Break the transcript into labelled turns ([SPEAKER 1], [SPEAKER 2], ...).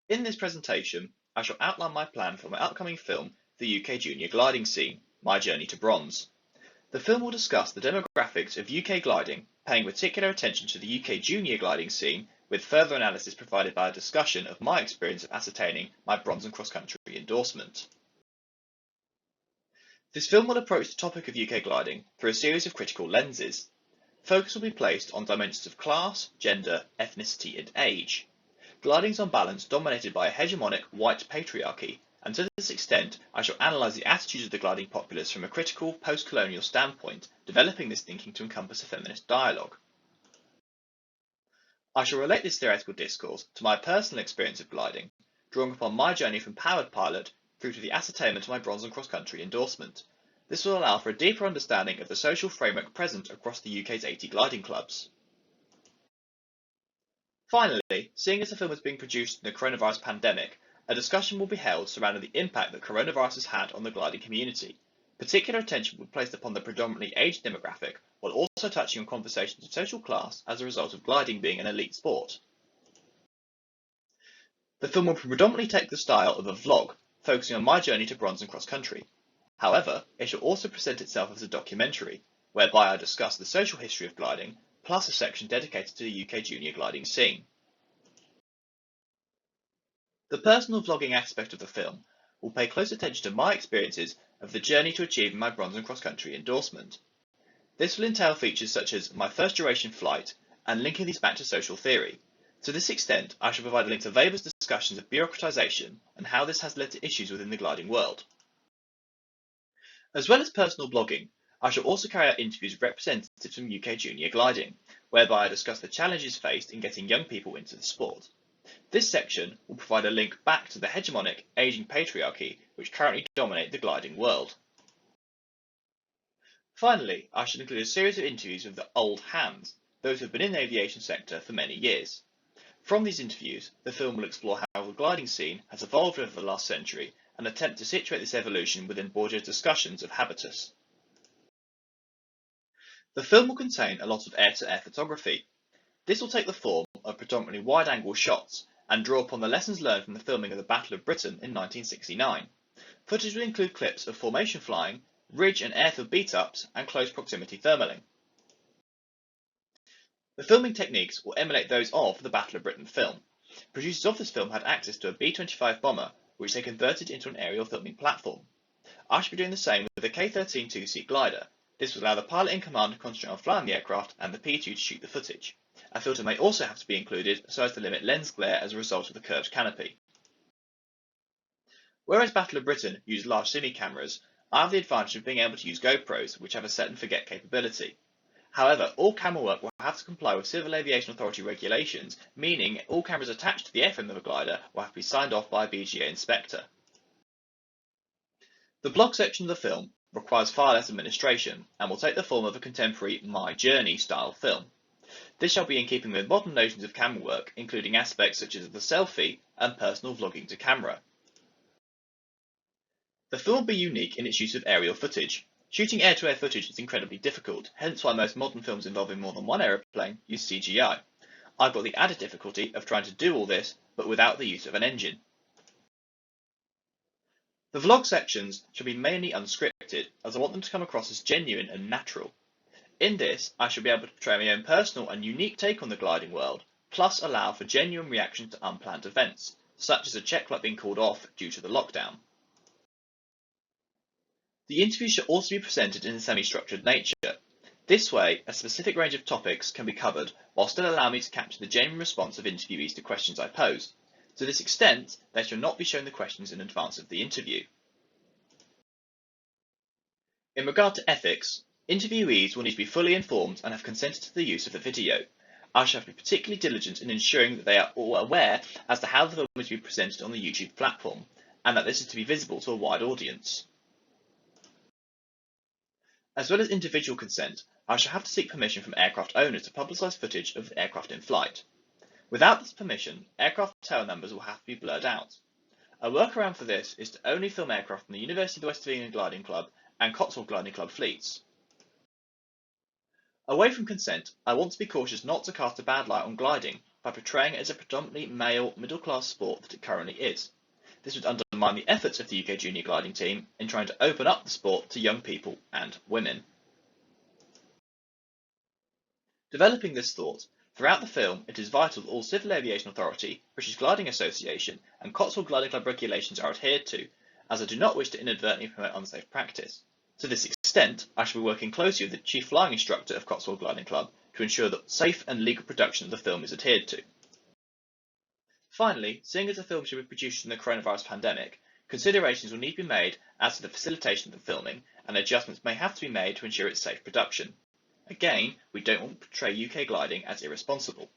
[SPEAKER 1] In this presentation, I shall outline my plan for my upcoming film, The UK Junior Gliding Scene, My Journey to Bronze. The film will discuss the demographics of UK gliding, paying particular attention to the UK Junior gliding scene, with further analysis provided by a discussion of my experience of ascertaining my bronze and cross-country endorsement. This film will approach the topic of UK gliding through a series of critical lenses. Focus will be placed on dimensions of class, gender, ethnicity and age. Gliding is on balance dominated by a hegemonic white patriarchy, and to this extent I shall analyse the attitudes of the gliding populace from a critical post-colonial standpoint, developing this thinking to encompass a feminist dialogue. I shall relate this theoretical discourse to my personal experience of gliding, drawing upon my journey from powered pilot through to the ascertainment of my bronze and cross-country endorsement. This will allow for a deeper understanding of the social framework present across the UK's 80 gliding clubs. Finally, seeing as the film is being produced in the coronavirus pandemic, a discussion will be held surrounding the impact that coronavirus has had on the gliding community. Particular attention will be placed upon the predominantly aged demographic, while also touching on conversations of social class as a result of gliding being an elite sport. The film will predominantly take the style of a vlog, focusing on my journey to bronze and cross-country. However, it shall also present itself as a documentary, whereby I discuss the social history of gliding, plus a section dedicated to the UK junior gliding scene. The personal vlogging aspect of the film will pay close attention to my experiences of the journey to achieving my bronze and cross-country endorsement. This will entail features such as my first duration flight and linking these back to social theory. To this extent, I shall provide a link to Weber's discussions of bureaucratisation and how this has led to issues within the gliding world. As well as personal blogging, I shall also carry out interviews with representatives from UK junior gliding, whereby I discuss the challenges faced in getting young people into the sport. This section will provide a link back to the hegemonic, ageing patriarchy which currently dominate the gliding world. Finally, I shall include a series of interviews with the old hands, those who have been in the aviation sector for many years. From these interviews, the film will explore how the gliding scene has evolved over the last century and attempt to situate this evolution within Bourdieu's discussions of habitus. The film will contain a lot of air-to-air photography. This will take the form of predominantly wide-angle shots and draw upon the lessons learned from the filming of the Battle of Britain in 1969. Footage will include clips of formation flying, ridge and airfield beat-ups, and close proximity thermaling. The filming techniques will emulate those of the Battle of Britain film. Producers of this film had access to a B-25 bomber, which they converted into an aerial filming platform. I shall be doing the same with the K-13 two-seat glider. This will allow the pilot in command to concentrate on flying the aircraft and the P2 to shoot the footage. A filter may also have to be included so as to limit lens glare as a result of the curved canopy. Whereas Battle of Britain used large cine cameras, I have the advantage of being able to use GoPros, which have a set and forget capability. However, all camera work will have to comply with Civil Aviation Authority regulations, meaning all cameras attached to the airframe of a glider will have to be signed off by a BGA inspector. The blog section of the film requires far less administration and will take the form of a contemporary My Journey style film. This shall be in keeping with modern notions of camera work, including aspects such as the selfie and personal vlogging to camera. The film will be unique in its use of aerial footage. Shooting air-to-air footage is incredibly difficult, hence why most modern films involving more than one aeroplane use CGI. I've got the added difficulty of trying to do all this, but without the use of an engine. The vlog sections shall be mainly unscripted, as I want them to come across as genuine and natural. In this, I shall be able to portray my own personal and unique take on the gliding world, plus allow for genuine reactions to unplanned events, such as a check flight being called off due to the lockdown. The interviews should also be presented in a semi-structured nature. This way, a specific range of topics can be covered, while still allowing me to capture the genuine response of interviewees to questions I pose. To this extent, they shall not be shown the questions in advance of the interview. In regard to ethics, interviewees will need to be fully informed and have consented to the use of the video. I shall have to be particularly diligent in ensuring that they are all aware as to how the film is to be presented on the YouTube platform, and that this is to be visible to a wide audience. As well as individual consent, I shall have to seek permission from aircraft owners to publicise footage of the aircraft in flight. Without this permission, aircraft tail numbers will have to be blurred out. A workaround for this is to only film aircraft from the University of the West of England Gliding Club and Cotswold Gliding Club fleets. Away from consent, I want to be cautious not to cast a bad light on gliding by portraying it as a predominantly male, middle-class sport that it currently is. This would undermine the efforts of the UK junior gliding team in trying to open up the sport to young people and women. Developing this thought, throughout the film it is vital that all Civil Aviation Authority, British Gliding Association and Cotswold Gliding Club regulations are adhered to, as I do not wish to inadvertently promote unsafe practice. To this extent, I shall be working closely with the Chief Flying Instructor of Cotswold Gliding Club to ensure that safe and legal production of the film is adhered to. Finally, seeing as the film should be produced in the coronavirus pandemic, considerations will need to be made as to the facilitation of the filming, and adjustments may have to be made to ensure its safe production. Again, we don't want to portray UK gliding as irresponsible.